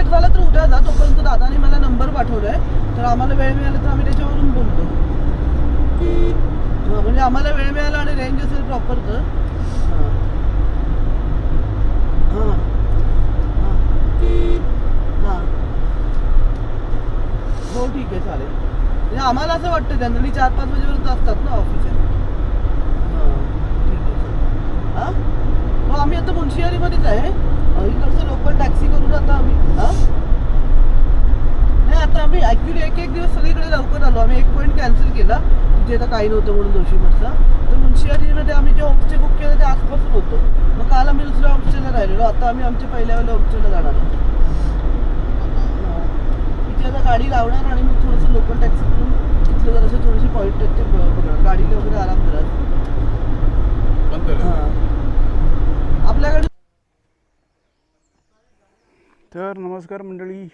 Late झाला तर उद्या जा. तोपर्यंत दादाने मला नंबर पाठवलाय, तर आम्हाला वेळ मिळाला तर आम्ही त्याच्यावरून बोलतो. हां, म्हणजे आम्हाला वेळ मिळाला आणि रेंज असेल प्रॉपर तर. हां हां हां हां हो ठीक आहे चालेल. म्हणजे आम्हाला असं वाटतं जनरली 4-5 वाजेपर्यंत असतात ना ऑफिस. हां ठीक आहे सर. हां हो आम्ही आता मुन्शियारीमध्येच आहे. इकडचं लोकल टॅक्सी करून आता आम्ही नाही आता आम्ही ॲक्च्युली एक दिवस सगळीकडे लवकर आलो. आम्ही एक पॉईंट कॅन्सल केला तिथे आता काही नव्हतं म्हणून जोशीमठचा. तर मुन्शियारीमध्ये आम्ही जे होमस्टे बुक केलं ते आसपासून होतो. मग काल आम्ही दुसऱ्या होमस्टेला राहिलेलो. आता आम्ही आमच्या पहिल्यावाल्या होमस्टेला जाणार आहोत. तिथे आता गाडी लावणार आणि मग थोडंसं लोकल टॅक्सी करून तिथलं जरासे थोडेसे पॉईंट आहेत ते बघणार. गाडीला वगैरे आराम करा. हां आपल्याकडे. तर नमस्कार मंडळी,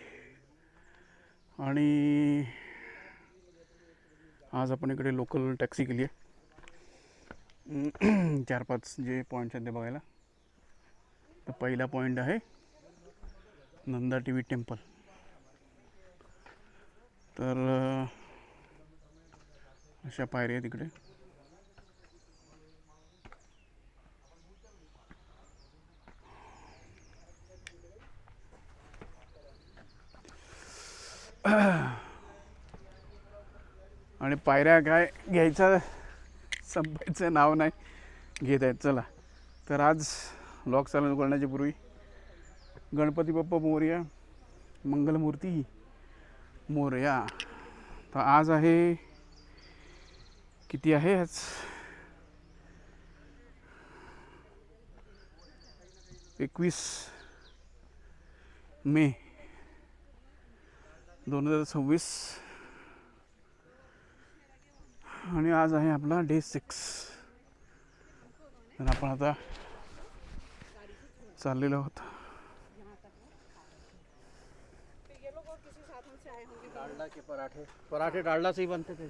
आणि आज आपण इकडे लोकल टॅक्सी केली आहे 4-5 जे पॉईंट्स आहेत ते बघायला. तर पहिला पॉईंट आहे नंदा टी.व्ही. टेम्पल. तर अशा पायऱ्या आहेत इकडे. आणि पायऱ्या काय घ्यायचा संपायचं नाव नाही घेत आहेत. चला तर आज व्लॉग चालू करण्याच्या पूर्वी गणपती बाप्पा मोरया, मंगलमूर्ती मोरया. तर आज आहे किती आहे आज 21 मे 2026 आणि आज आहे आपला डे 6. तर आपण आता चाललेलो आहोत. डालडा के पराठे डालडा से ही बनते थे.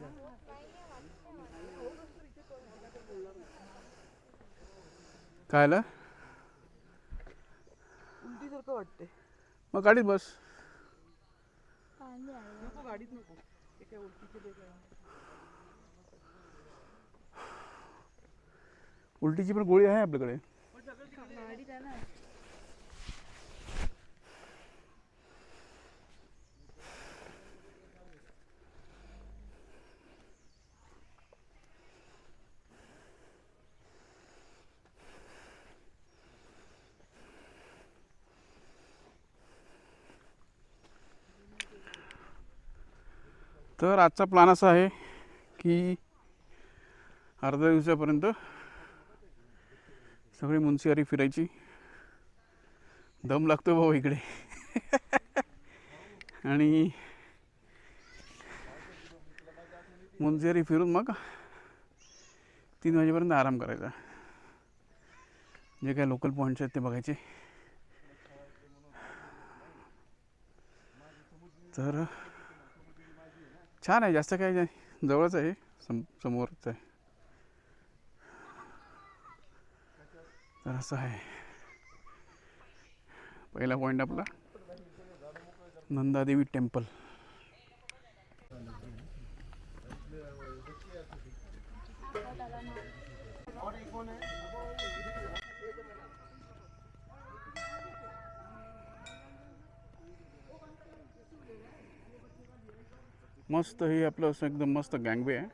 काय आलं उलटीसारखं वाटते. मग गाडीत बस. नको गाडीत नको. ते काय उलटीचे ते काय. उलटीची पण गोळी आहे आपल्याकडे. तर आजचा प्लॅन असा आहे की अर्ध्या दिवसापर्यंत सगळी मुन्सियारी फिरायची. दम लागतो भाऊ इकडे आणि मुन्सियारी फिरून मग 3 वाजेपर्यंत आराम करायचा. जे काय लोकल पॉईंट्स आहेत ते बघायचे. तर छान आहे, जास्त काय नाही, जवळच आहे, समोरच आहे. तर असं आहे. पहिला पॉईंट आपला नंदादेवी टेम्पल. मस्त हे आपलं असं एकदम मस्त गँगवे आहे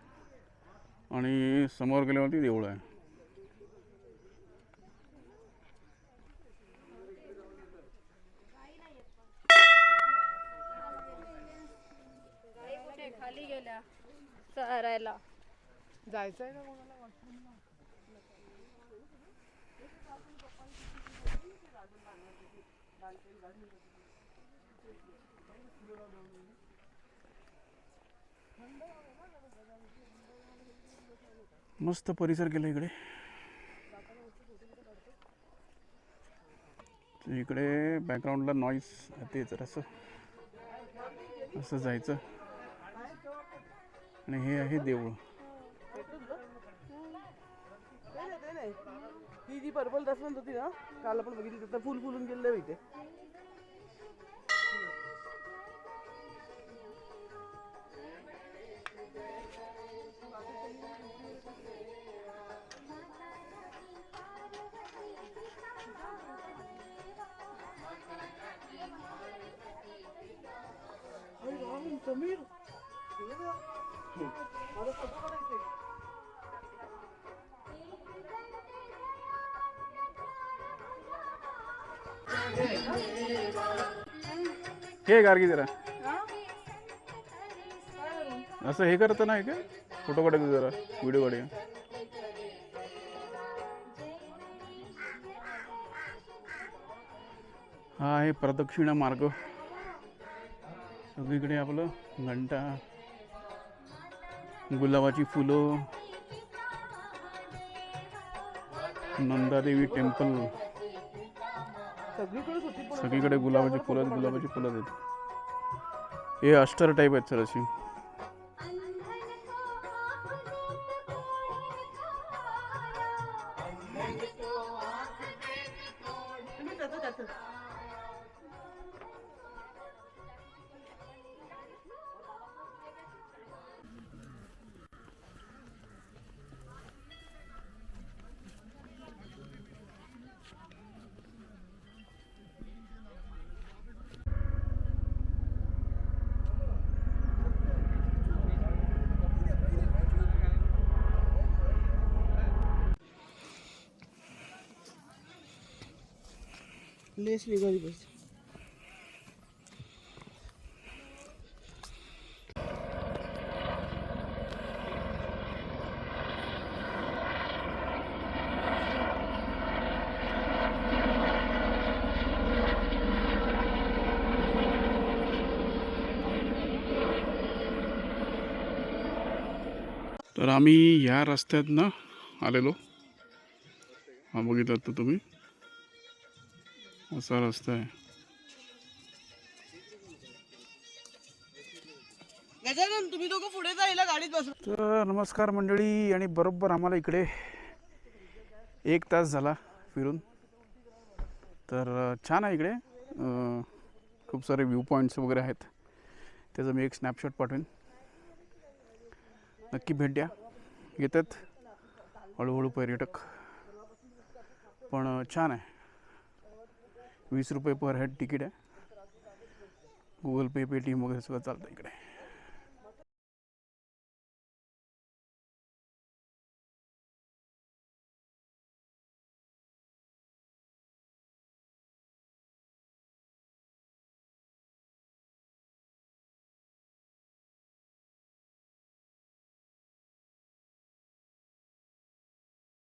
आणि समोर गेल्यावरती देऊळ आहे. खाली गेल्या चरायला जायचंय का कोणाला. मस्त परिसर केला इकडे. इकडे बॅकग्राऊंडला नॉईस ते जर असं असं जायचं. आणि हे आहे देऊळ. ही जी पर्पल दसवंत होती ना काल आपण बघितली तर फुल फुलून गेले इथे. समीर मला फोटो काढायचे. हे गार्गी जरा असं हे करतं नाही का फोटो काढायचं जरा व्हिडिओ काढूया. हा आहे प्रदक्षिणा मार्ग. सगळीकडे आपलं घंटा, गुलाबाची फुलं, नंदादेवी टेम्पल, सगळीकडेच होती पण सगळीकडे गुलाबाची फुलं आहेत. हे अष्टर टाईप आहेत सर अशी. लेस निघाली बस. तर आम्ही ह्या रस्त्यातनं आलेलो. हा बघितलात तर तुम्ही, असा रस्ता आहे. गजानन तुम्ही दोघं पुढे जायला गाडीत बस. तर नमस्कार मंडळी, आणि बरोबर आम्हाला इकडे 1 तास झाला फिरून. तर छान आहे इकडे. खूप सारे व्ह्यू पॉईंट्स वगैरे आहेत. त्याचं मी एक स्नॅपशॉट पाठवेन, नक्की भेट द्या. येतात हळूहळू पर्यटक, पण छान आहे. 20 रुपये पर हेड तिकीट आहे. गुगल पे, पेटीएम वगैरे सगळं चालतं इकडे.